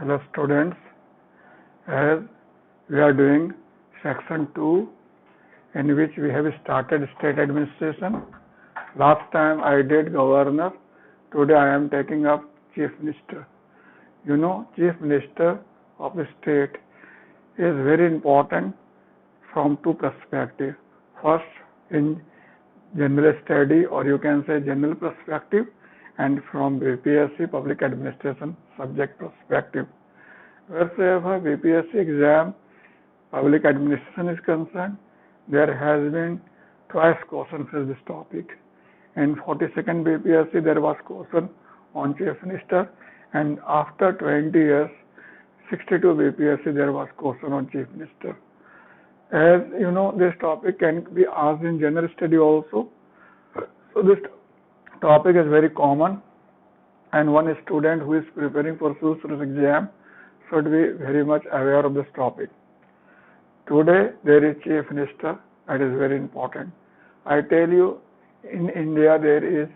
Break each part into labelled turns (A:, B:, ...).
A: Hello students, as we are doing section 2 in which we have started state administration. Last time I did governor, today I am taking up chief minister. You know, chief minister of the state is very important from two perspectives. First, in general study, or you can say general perspective, and from BPSC public administration subject perspective. Wherever BPSC exam public administration is concerned, there has been twice question for this topic. In 42nd BPSC there was question on chief minister, and after 20 years 62 BPSC there was question on chief minister. As you know, this topic can be asked in general study also. So this topic is very common, and one student who is preparing for civil service exam should be very much aware of this topic. Today there is chief minister, that is very important. I tell you, in India there is,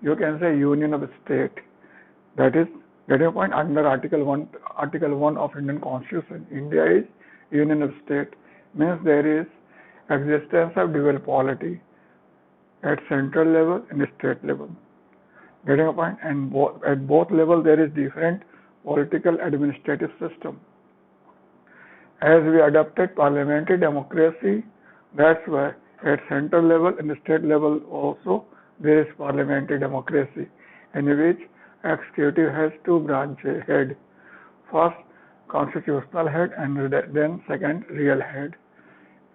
A: you can say, union of state. That is getting a point under Article 1 of Indian Constitution. India is union of state, means there is existence of dual polity at central level and state level. Getting a point? And at both levels there is different political administrative system. As we adopted parliamentary democracy, that's why at central level and state level also there is parliamentary democracy, in which executive has two branches head. First, constitutional head, and then second, real head.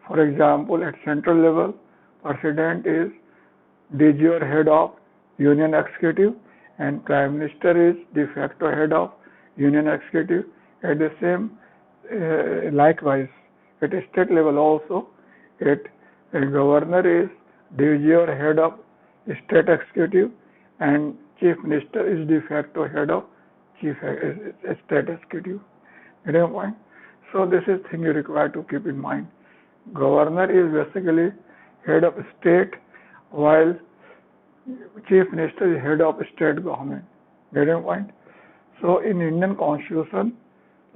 A: For example, at central level, president is de jure head of union executive, and prime minister is de facto head of union executive. At the same likewise at state level also, a governor is de jure head of state executive, and chief minister is de facto head of state executive. Getting a point? So this is thing you require to keep in mind. Governor is basically head of state, while chief minister is head of state government. Getting a point? So in Indian Constitution,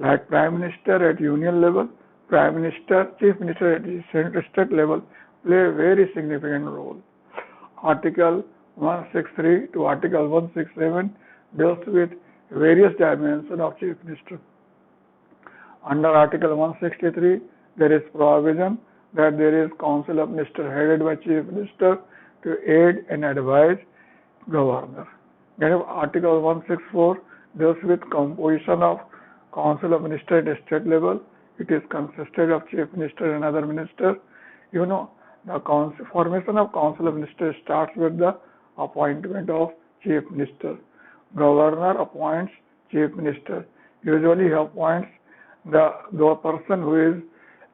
A: like prime minister at union level, prime minister, chief minister at state level play a very significant role. Article 163 to Article 167 deals with various dimensions of chief minister. Under Article 163, there is provision that there is Council of Ministers headed by chief minister to aid and advise governor. Article 164 deals with composition of Council of Ministers at state level. It is consisted of chief minister and other ministers. You know, the formation of Council of Ministers starts with the appointment of chief minister. Governor appoints chief minister. Usually he appoints the person who is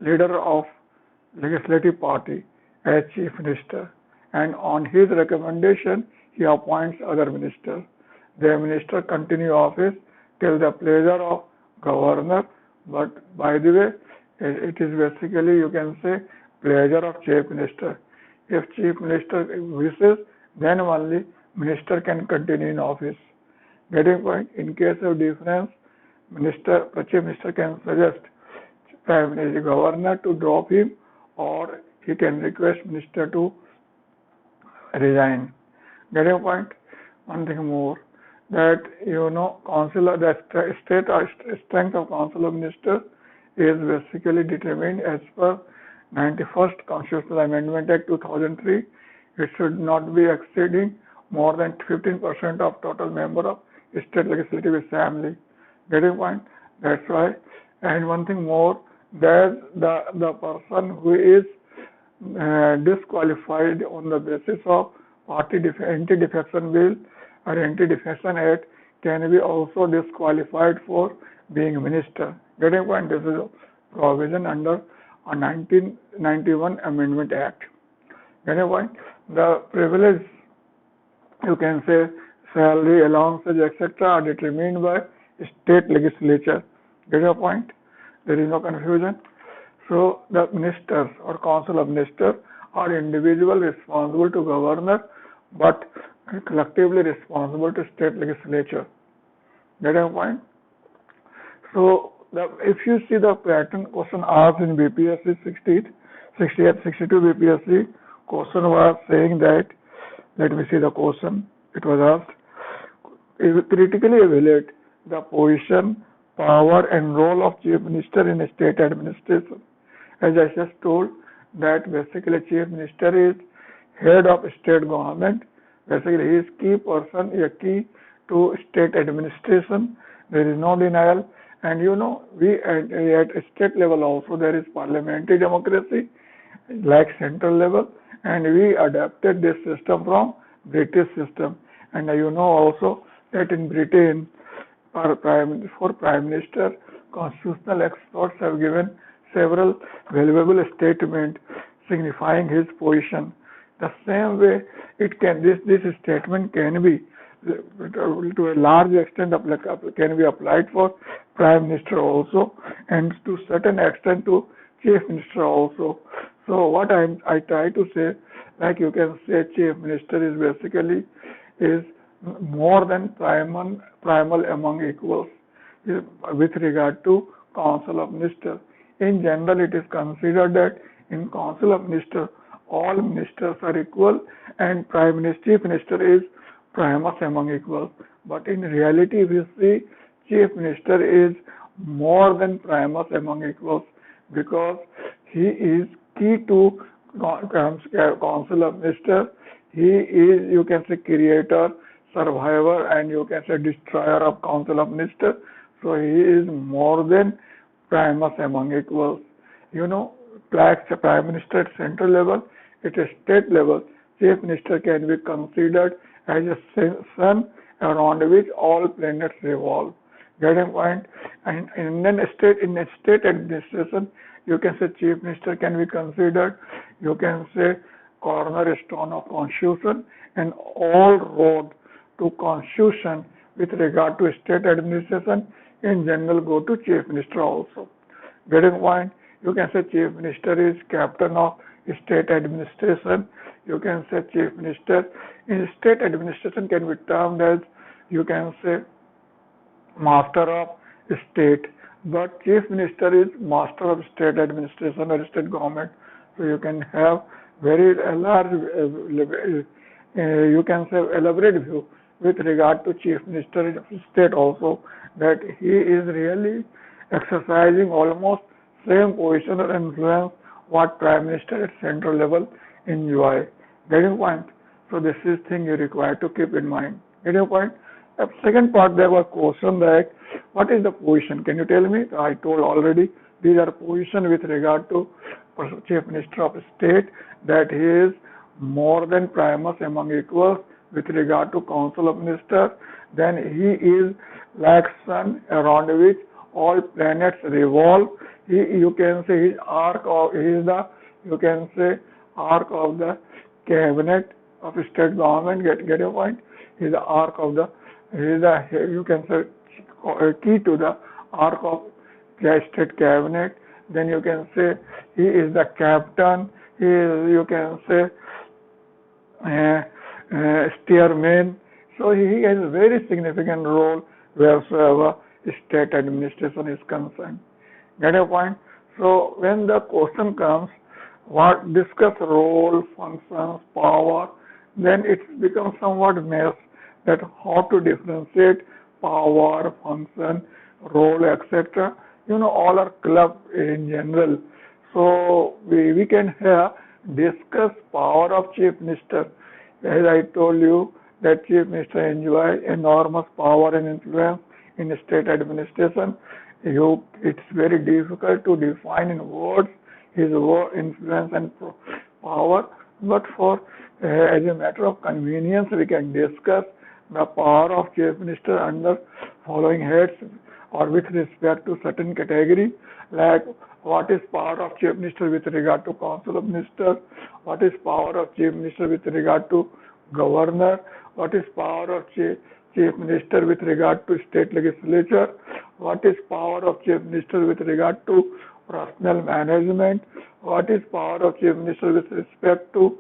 A: leader of legislative party as chief minister, and on his recommendation he appoints other ministers. The minister continue office till the pleasure of governor, but by the way, it is basically, you can say, pleasure of chief minister. If chief minister wishes, then only minister can continue in office. Getting point? In case of difference, chief minister can suggest prime minister, governor to drop him, or he can request minister to resign. Getting point? One thing more, that you know, the strength of Council of Ministers is basically determined as per 91st Constitutional Amendment Act 2003. It should not be exceeding more than 15% of total member of state legislative assembly. Getting point? That's why. And one thing more, that the person who is disqualified on the basis of party anti-defection bill or anti-defection act can be also disqualified for being minister. Getting point? This is a provision under a 1991 Amendment Act. Getting point? The privilege, you can say, salary, allowances, etc. are determined by state legislature. Get your point? There is no confusion. So the ministers or Council of Ministers are individually responsible to governor, but collectively responsible to state legislature. Get your point? So if you see the pattern question asked in BPSC 68, 62 BPSC, question was saying that, let me see the question. It was asked, critically evaluate the position, power and role of Chief Minister in state administration. As I just told, that basically Chief Minister is head of state government. Basically, he is key person, a key to state administration. There is no denial. And we at state level also there is parliamentary democracy, like central level, and we adapted this system from British system. And also that in Britain, for Prime Minister, constitutional experts have given several valuable statements signifying his position. The same way, this statement can be to a large extent can be applied for Prime Minister also, and to certain extent to Chief Minister also. So what I try to say, like you can say, Chief Minister is basically is more than primal among equals with regard to Council of Ministers. In general, it is considered that in Council of Ministers, all ministers are equal and Chief Minister is primus among equals. But in reality, we see Chief Minister is more than primus among equals, because he is key to Council of Ministers. He is, you can say, creator, survivor, and you can say destroyer of Council of Ministers. So he is more than primus among equals. Like the Prime Minister at central level, at a state level, Chief Minister can be considered as a sun around which all planets revolve. Getting point? And in a state administration, you can say Chief Minister can be considered, you can say, cornerstone of Constitution, and all road to Constitution with regard to state administration in general go to Chief Minister also. Getting point? You can say Chief Minister is captain of state administration. You can say Chief Minister in state administration can be termed as, you can say, master of state. But Chief Minister is master of state administration or state government. So you can have very large, you can say, elaborate view with regard to Chief Minister of state also, that he is really exercising almost same position or influence what Prime Minister at central level enjoy. Getting point? So this is thing you require to keep in mind. Getting point? The second part, there was question like, what is the position? Can you tell me? I told already, these are position with regard to Chief Minister of State, that he is more than primus among equals with regard to Council of Ministers. Then he is like sun around which all planets revolve. You can say he is the, you can say, arc of the cabinet of state government. Get your point? He is the arc of the, you can say, key to the arc of the state cabinet. Then you can say he is the captain. He is, you can say, steerman. So he has a very significant role wheresoever state administration is concerned. Get a point? So when the question comes, what discuss role, functions, power, then it becomes somewhat mess, that how to differentiate power, function, role, etc. All are clubbed in general. So we can here discuss power of Chief Minister. As I told you, that Chief Minister enjoys enormous power and influence in state administration. It's very difficult to define in words his influence and power, but as a matter of convenience, we can discuss the power of Chief Minister under following heads, or with respect to certain category, like what is power of Chief Minister with regard to Council of Ministers, what is power of Chief Minister with regard to Governor, what is power of Chief Minister with regard to state legislature, what is power of Chief Minister with regard to personnel management, what is power of Chief Minister with respect to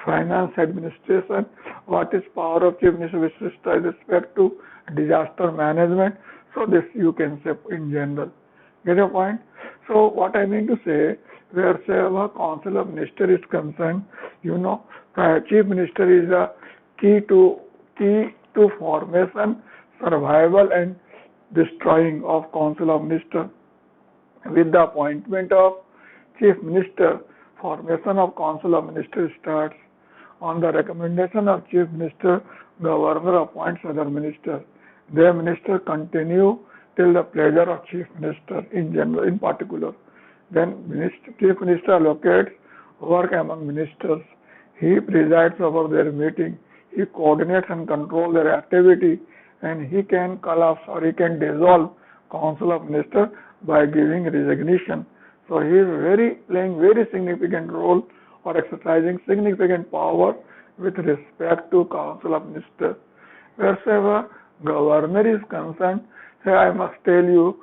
A: finance administration, what is power of Chief Minister with respect to disaster management. So this you can say in general. Get a point? So what I mean to say, wherever Council of Minister is concerned, Chief Minister is the key to formation, survival and destroying of Council of Minister. With the appointment of Chief Minister, formation of Council of Ministers starts. On the recommendation of Chief Minister, Governor appoints other ministers. Their minister continue till the pleasure of Chief Minister in general, in particular. Then Chief Minister allocates work among ministers. He presides over their meeting. He coordinates and controls their activity, and he can collapse or he can dissolve Council of Ministers by giving resignation. So he is playing very significant role or exercising significant power with respect to Council of Ministers. Wherever Governor is concerned, say I must tell you,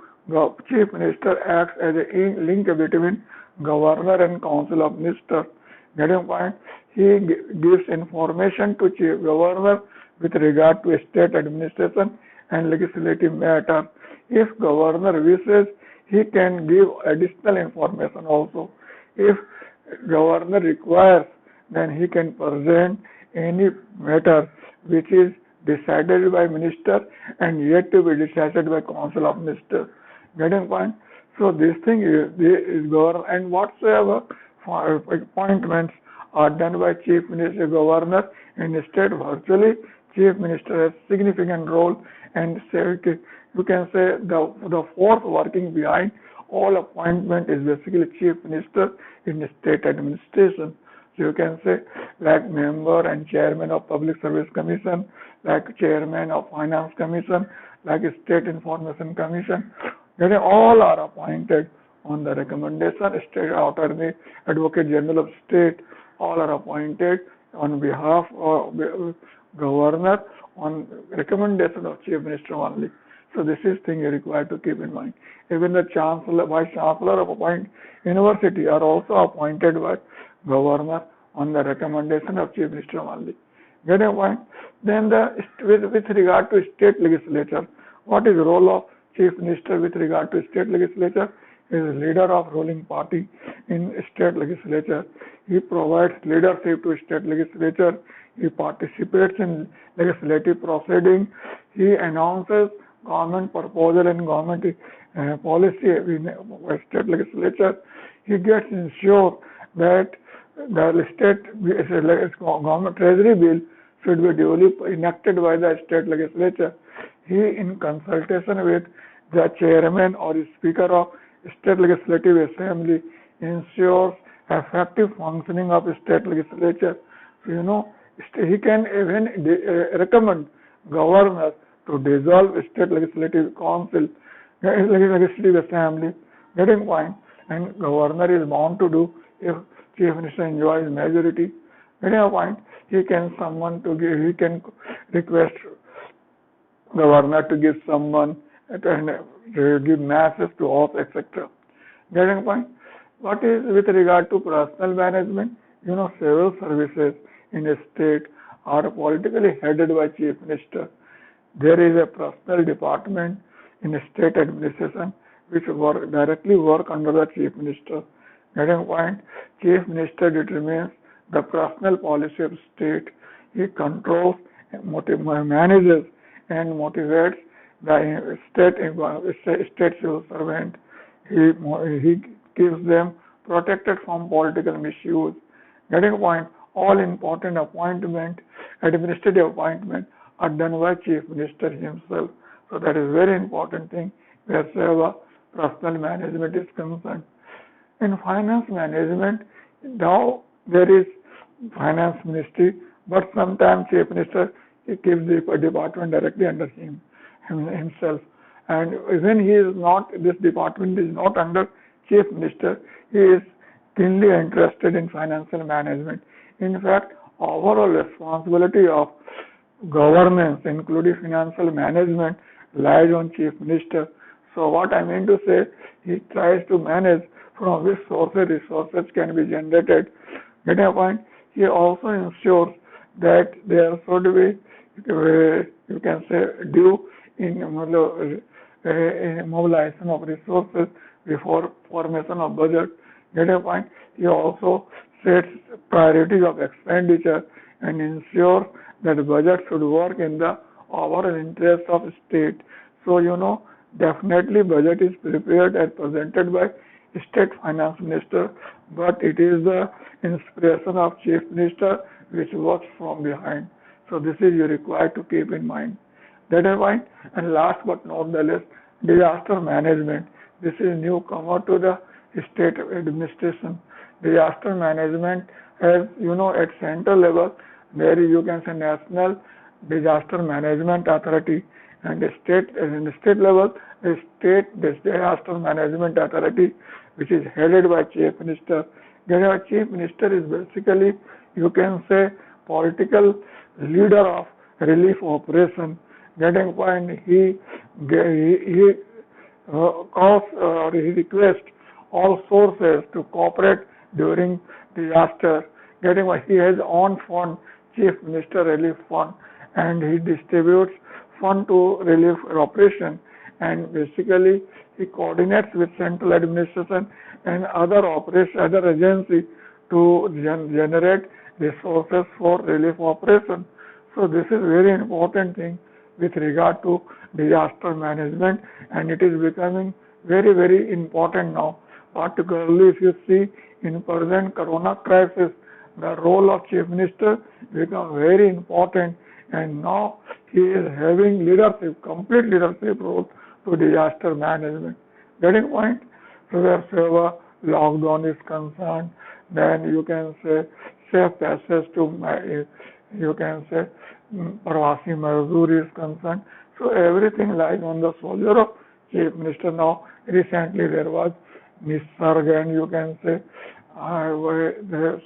A: Chief Minister acts as a link between Governor and Council of Ministers. Getting point? He gives information to Chief Governor with regard to state administration and legislative matter. If Governor wishes, he can give additional information also. If Governor requires, then he can present any matter which is decided by minister and yet to be decided by Council of Ministers. Getting point? So this thing is governor, and whatsoever appointments are done by Chief Minister, Governor in the state virtually, Chief Minister has significant role, and you can say the force working behind all appointment is basically Chief Minister in the state administration. So you can say like member and chairman of Public Service Commission, like chairman of Finance Commission, like State Information Commission. Then all are appointed on the recommendation of State Attorney, Advocate General of State, all are appointed on behalf of Governor on recommendation of Chief Minister only. So this is thing you required to keep in mind. Even the Chancellor, Vice Chancellor of a university are also appointed by Governor on the recommendation of Chief Minister only. Get a point? Then with regard to state legislature, what is the role of Chief Minister with regard to state legislature? He is leader of ruling party in state legislature. He provides leadership to state legislature. He participates in legislative proceeding. He announces government proposal and government policy in state legislature. He gets ensure that the state government treasury bill should be duly enacted by the state legislature. He, in consultation with the chairman or speaker of state legislative assembly, ensures effective functioning of state legislature. So, he can even recommend governor to dissolve state legislative council, legislative assembly. Getting point? And governor is bound to do if Chief Minister enjoys majority. Getting a point? He can request governor to give someone and give masses to off, etc. Getting point? What is with regard to personal management? Civil services in a state are politically headed by Chief Minister. There is a personal department in a state administration which directly work under the Chief Minister. Getting point? Chief Minister determines the personal policy of state. He controls, manages and motivates the state civil servant. He gives them protected from political misuse. Getting point? All important appointment, administrative appointment are done by Chief Minister himself. So that is very important thing wherever personal management is concerned. In finance management, now there is finance ministry, but sometimes Chief Minister keeps the department directly under himself. And when he is not, this department is not under Chief Minister, he is keenly interested in financial management. In fact, overall responsibility of governance, including financial management, lies on Chief Minister. So what I mean to say, he tries to manage from which resources can be generated. Get a point? He also ensures that there should be, you can say, due in mobilization of resources before formation of budget. Get a point? He also sets priorities of expenditure and ensures that the budget should work in the overall interest of state. So, definitely budget is prepared and presented by state finance minister, but it is the inspiration of chief minister which works from behind. So this is you required to keep in mind. That is why, and last but not the least, disaster management. This is newcomer to the state administration. Disaster management has, at central level, there you can say National Disaster Management Authority, and in the state level, the State Disaster Management Authority, which is headed by Chief Minister. The Chief Minister is basically, you can say, political leader of relief operation. Getting point, he calls or he requests all sources to cooperate during disaster. Getting why he has own fund, Chief Minister Relief Fund, and he distributes fund to relief operation, and basically he coordinates with central administration and other agencies to generate resources for relief operation. So this is very important thing with regard to disaster management, and it is becoming very, very important now. Particularly if you see in present corona crisis, the role of Chief Minister become very important, and now he is having complete leadership role to disaster management. Getting point? So wherever lockdown is concerned, then you can say safe passage to, you can say Pravasi Mazdoor is concerned. So everything lies on the shoulder of Chief Minister. Now recently there was Nisarg, and you can say the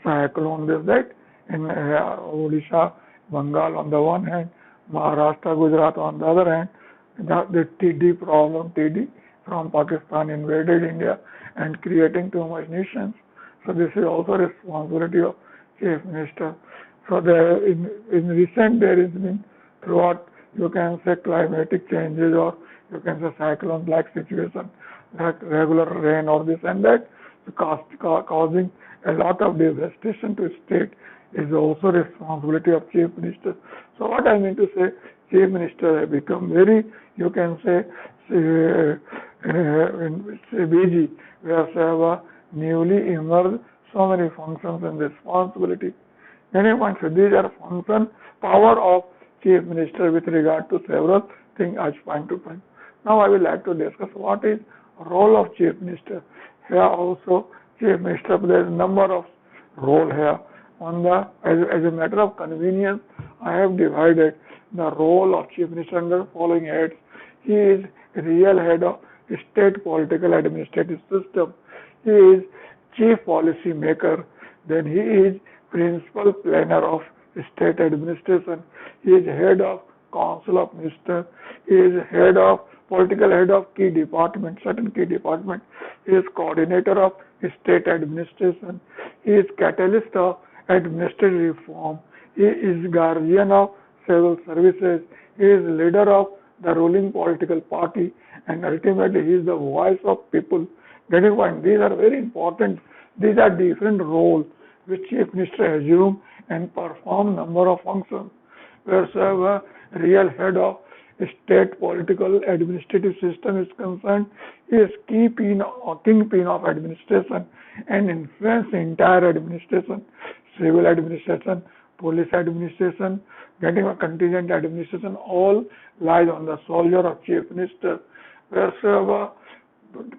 A: cyclone that in Odisha, Bengal on the one hand, Maharashtra, Gujarat on the other hand. The TD from Pakistan invaded India and creating too much nuisance. So this is also responsibility of Chief Minister. So in recent there has been throughout, you can say climatic changes, or you can say cyclone-like situation, like regular rain or this and that, causing a lot of devastation to state, is also responsibility of Chief Minister. So what I mean to say, Chief Minister have become very, you can say, busy, where they have newly emerged so many functions and responsibility. Anyway, so these are function, power of Chief Minister with regard to several things as point to point. Now I would like to discuss what is role of Chief Minister. Here also Chief Minister plays a number of role here. As a matter of convenience, I have divided the role of Chief Minister under the following heads. He is real head of state political administrative system. He is chief policy maker. Then he is principal planner of state administration. He is head of council of ministers. He is political head of key departments, certain key departments. He is coordinator of state administration. He is catalyst of administrative reform. He is guardian of civil services. He is leader of the ruling political party, and ultimately he is the voice of people. Getting point. These are very important. These are different roles which Chief Minister assume and perform number of functions. Whereas real head of state political administrative system is concerned, he is kingpin of administration and influence the entire administration, civil administration, police administration, getting a contingent administration, all lies on the shoulder of Chief Minister. Whereas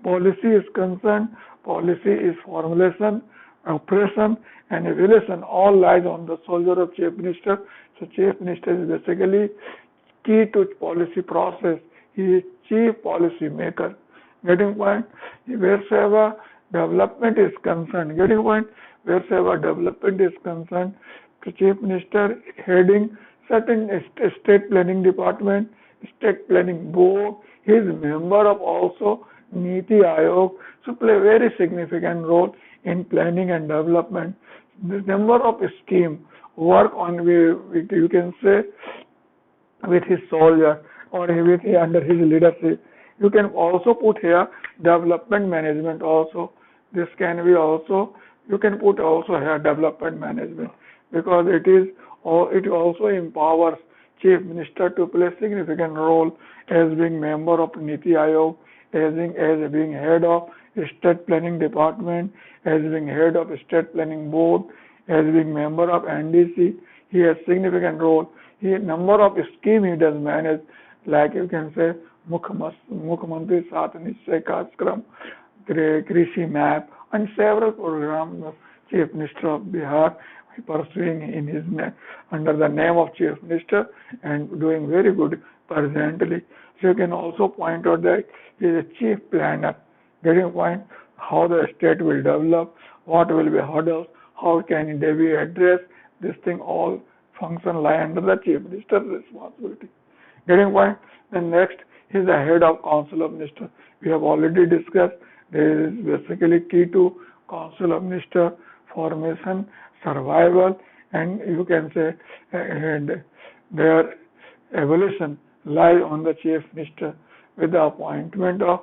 A: policy is concerned, policy is formulation, operation and evaluation, all lies on the shoulder of Chief Minister. So Chief Minister is basically key to policy process. He is chief policy maker. Getting point? Wherever development is concerned, getting point? Wherever development is concerned, the Chief Minister heading certain state planning department, state planning board. He is member of also Niti Aayog, so play a very significant role in planning and development. The number of scheme work on, you can say, with his soldier or under his leadership. You can also put here development management also. This can be also, you can put also here development management, because it also empowers Chief Minister to play significant role as being member of Niti Aayog, as being head of State Planning Department, as being head of State Planning Board, as being member of NDC. He has significant role. Number of scheme he does manage, like you can say Mukhyamantri Sat Nishay Karyakram, Krishi Map, and several programs of Chief Minister of Bihar pursuing in his under the name of Chief Minister and doing very good presently. So you can also point out that he is a chief planner, getting a point how the state will develop, what will be hurdles, how can they be addressed. This thing all function lie under the Chief Minister's responsibility. Getting point. Then next is the head of Council of Ministers. We have already discussed. There is basically key to Council of Minister formation, survival, and you can say their evolution lie on the Chief Minister. With the appointment of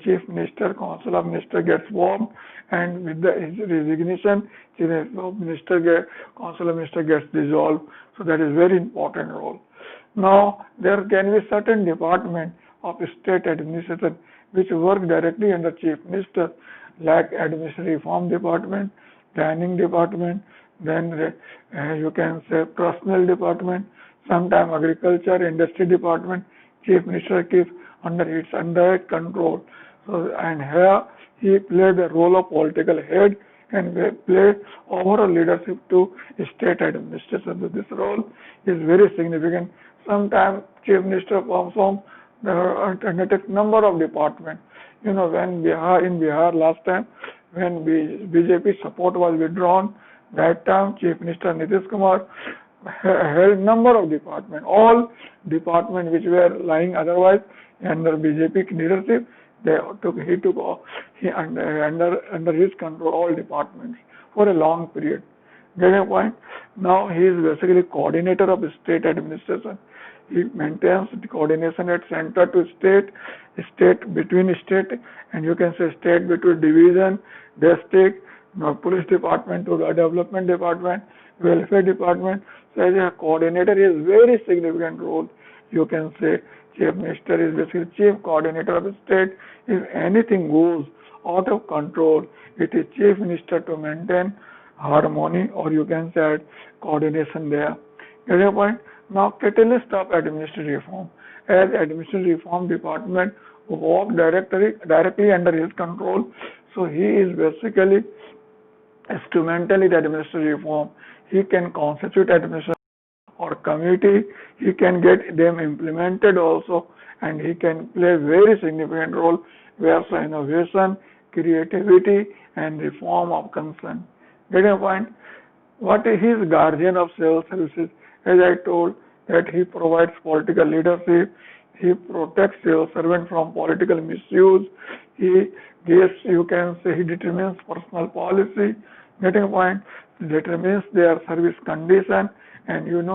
A: Chief Minister, Council of Minister gets formed, and with his resignation, Council of Minister gets dissolved. So that is very important role. Now there can be certain department of state administration which work directly under Chief Minister, like Administrative Reform Department, Planning Department, then you can say Personnel Department, sometime Agriculture, Industry Department. Chief Minister keeps under its indirect control. So, and here he played the role of political head and played overall leadership to state administration. So this role is very significant. Sometimes Chief Minister comes from undertakes number of departments. You know, when in Bihar last time, when BJP support was withdrawn, that time Chief Minister Nitish Kumar held number of departments. All departments which were lying otherwise under BJP leadership, he under his control all departments for a long period. Get a point? Now he is basically coordinator of state administration. He maintains the coordination at center to state between state, and you can say state between division, district, police department to the development department, welfare department. So as a coordinator, he has very significant role. You can say Chief Minister is basically chief coordinator of the state. If anything goes out of control, it is Chief Minister to maintain harmony, or you can say coordination there. Get your point? Now, catalyst of administrative reform. As administrative reform department work directly under his control, so he is basically instrumental in administrative reform. He can constitute administration or committee. He can get them implemented also, and he can play very significant role where innovation, creativity, and reform of concern. Get a point? What is his guardian of civil services? As I told, that he provides political leadership, he protects civil servants from political misuse, he gives, you can say, he determines personal policy. Getting a point? Determines their service condition, and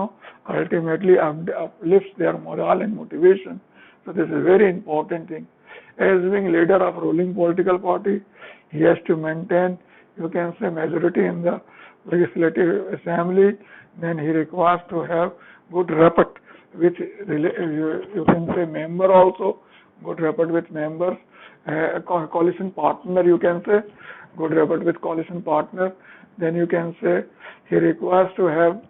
A: ultimately uplifts their morale and motivation. So this is a very important thing. As being leader of ruling political party, he has to maintain, you can say, majority in the legislative assembly. Then he requires to have good rapport with, you can say, member also, good rapport with members, coalition partner, you can say, good rapport with coalition partner. Then you can say he requires to have,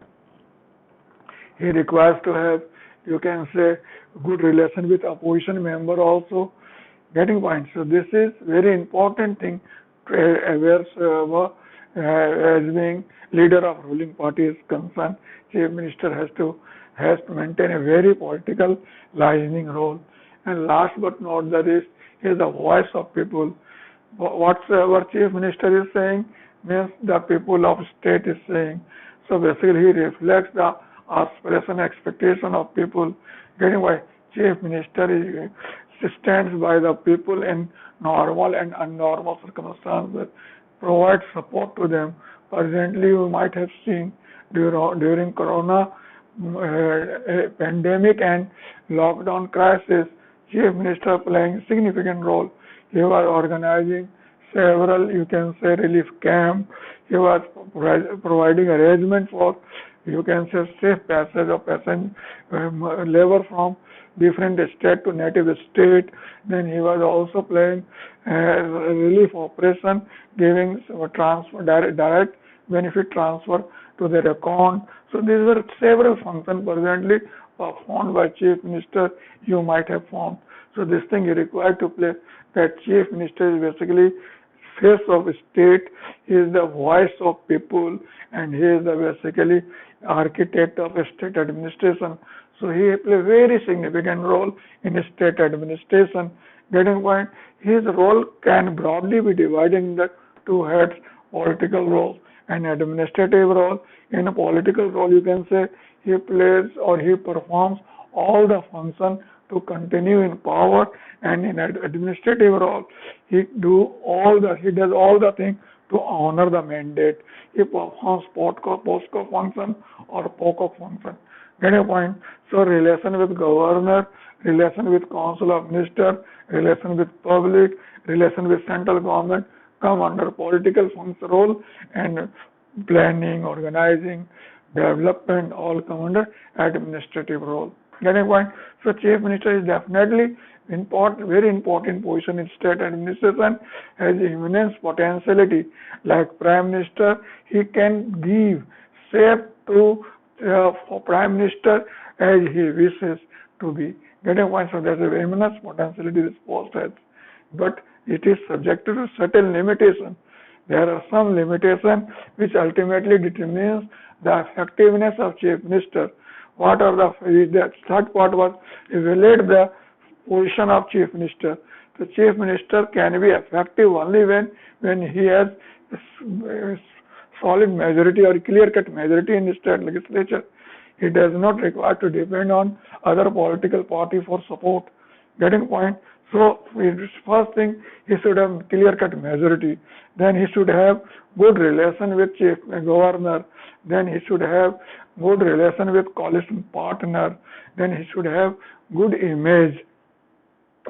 A: you can say, good relation with opposition member also. Getting point. So this is very important thing where as being leader of ruling party is concerned. Chief Minister has to maintain a very political listening role. And last but not the least, he is the voice of people. What our Chief Minister is saying means the people of state is saying. So basically he reflects the aspiration, expectation of people. Getting why Chief Minister stands by the people in normal and abnormal circumstances, provides support to them. Presently, you might have seen during Corona pandemic and lockdown crisis, Chief Minister playing significant role. He was organizing several, you can say, relief camp. He was providing arrangement for, you can say, safe passage of labor from different state to native state. Then he was also playing relief operation, giving transfer direct benefit transfer to their account. So these were several functions presently performed by Chief Minister you might have found. So this thing is required to play, that Chief Minister is basically face of state, he is the voice of people, and he is the basically architect of state administration. So he plays a very significant role in state administration. Getting point, his role can broadly be divided into two heads, political role and administrative role. In a political role, you can say he plays or he performs all the functions to continue in power, and in administrative role, he does all the things to honor the mandate. He performs POSCO function or POCO function. Get a point? So relation with governor, relation with council of ministers, relation with public, relation with central government come under political function role, and planning, organizing, development all come under administrative role. Getting point? So Chief Minister is definitely very important position in state administration, has immense potentiality. Like Prime Minister, he can give shape to for Prime Minister as he wishes to be. Getting point? So there's a immense potentiality this post has, but it is subjected to certain limitations. There are some limitations which ultimately determines the effectiveness of Chief Minister. What are the third part was evaluate the position of Chief Minister. The Chief Minister can be effective only when he has solid majority or clear-cut majority in the state legislature. He does not require to depend on other political party for support. Getting point? So first thing, he should have clear-cut majority. Then he should have good relation with chief governor. Then he should have good relation with coalition partner. Then he should have good image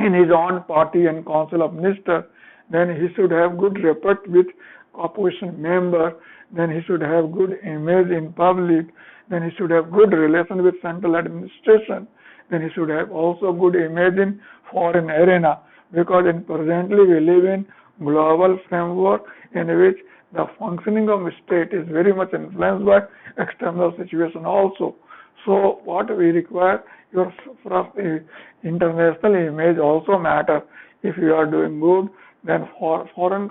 A: in his own party and council of ministers. Then he should have good rapport with opposition member. Then he should have good image in public. Then he should have good relation with central administration. Then he should have also good image in foreign arena, because presently we live in global framework in which the functioning of state is very much influenced by external situation also. So what we require, your international image also matter. If you are doing good, then foreign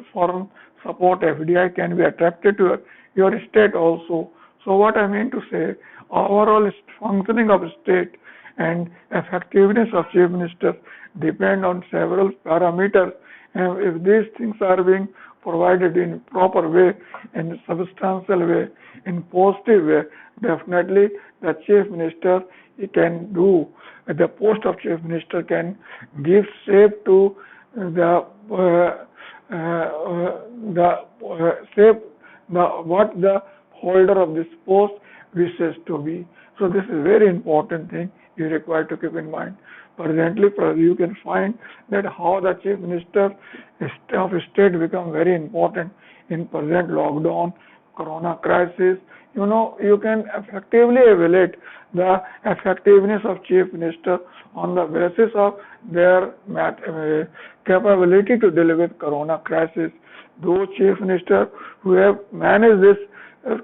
A: support FDI can be attracted to your state also. So what I mean to say, overall functioning of state and effectiveness of Chief Minister depend on several parameters, and if these things are being provided in proper way, in substantial way, in positive way, definitely the Chief Minister he can do. The post of Chief Minister can give shape to what the holder of this post wishes to be. So this is a very important thing you require to keep in mind. Presently, you can find that how the Chief Minister of State become very important in present lockdown, corona crisis. You can effectively evaluate the effectiveness of Chief Minister on the basis of their capability to deal with corona crisis. Those Chief Ministers who have managed this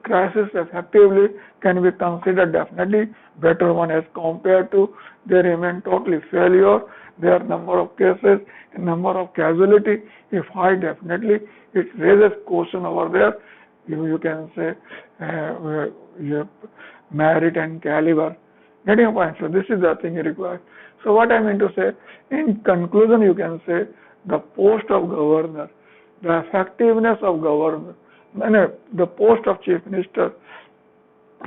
A: crisis effectively can be considered definitely better one as compared to they remain totally failure. Their number of cases and number of casualty, if high, definitely it raises question over there. You can say merit and caliber. Getting a point. So this is the thing required. So what I mean to say, in conclusion, you can say the post of governor, the effectiveness of governor, the post of Chief Minister,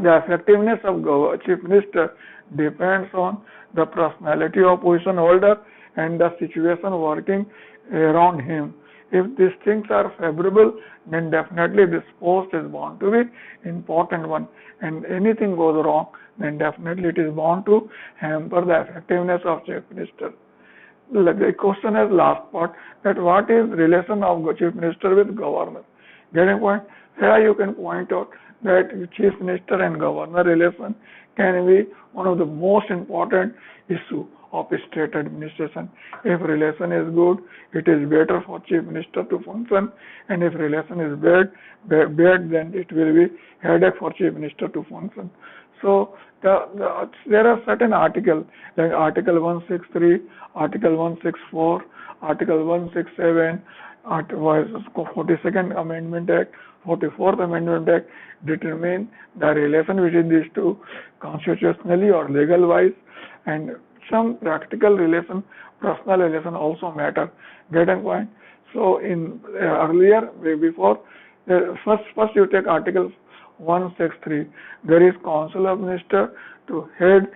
A: the effectiveness of Chief Minister depends on the personality of position holder and the situation working around him. If these things are favorable, then definitely this post is bound to be important one. And anything goes wrong, then definitely it is bound to hamper the effectiveness of Chief Minister. the question has last part, that what is relation of chief minister with governor. Getting point? Here you can point out that chief minister and governor relation can be one of the most important issue of state administration. If relation is good, it is better for chief minister to function, and if relation is bad, then it will be headache for chief minister to function. So there are certain articles like Article 163, Article 164, Article 167, 42nd Amendment Act, 44th Amendment Act determine the relation between these two constitutionally or legal wise, and some practical relation, personal relation also matter. Getting point? So in earlier, before, first you take Article 163. There is Council of Minister to head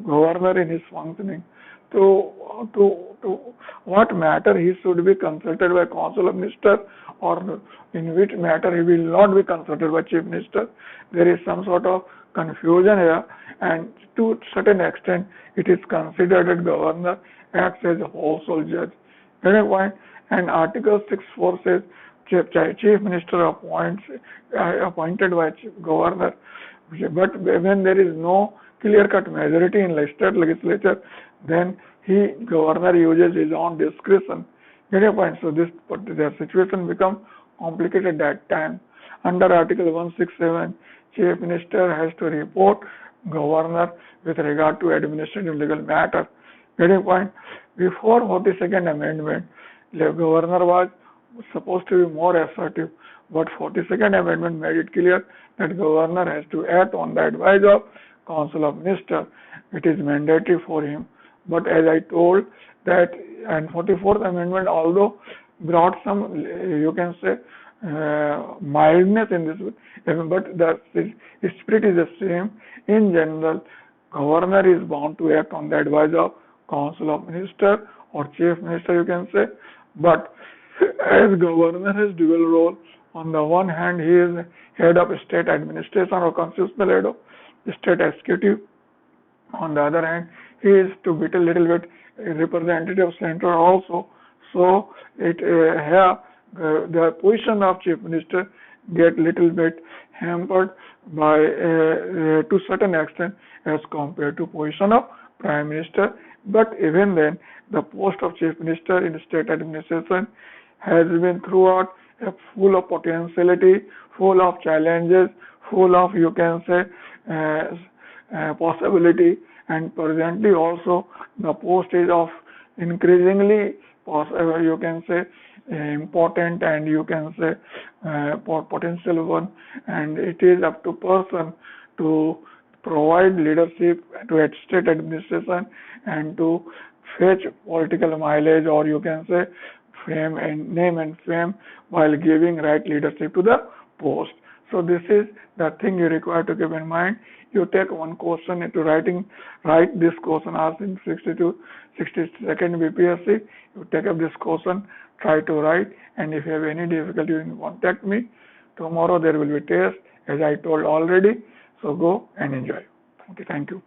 A: governor in his functioning. To what matter he should be consulted by Council of Minister, or in which matter he will not be consulted by Chief Minister. There is some sort of confusion here, and to certain extent it is considered that governor acts as a whole judge. Getting point? And Article 64 says Chief Minister appointed by governor, but when there is no clear-cut majority in state legislature, then governor uses his own discretion. Get a point? So the situation becomes complicated at that time. Under Article 167, Chief Minister has to report governor with regard to administrative legal matter. Getting point? Before 42nd Amendment, the governor was supposed to be more assertive, but 42nd Amendment made it clear that governor has to act on the advice of Council of Minister. It is mandatory for him. But as I told that, and 44th Amendment although brought some, you can say, mildness in this, but the spirit is the same. In general, governor is bound to act on the advice of Council of Minister or Chief Minister, you can say. But as governor has dual role, on the one hand he is head of state administration or constitutional head of state executive. On the other hand, he is to be a little bit representative center also. So here the position of chief minister get little bit hampered by to certain extent as compared to position of prime minister. But even then, the post of chief minister in state administration has been throughout full of potentiality, full of challenges, full of, you can say, possibility, and presently also the post is of increasingly you can say important, and you can say potential one, and it is up to person to provide leadership to state administration and to fetch political mileage, or you can say fame and name and fame, while giving right leadership to the post. So this is the thing you require to keep in mind. You take one question into write this question asked in 62nd BPSC. You take up this question, try to write, and if you have any difficulty, you can contact me. Tomorrow there will be test, as I told already. So go and enjoy. Okay, thank you.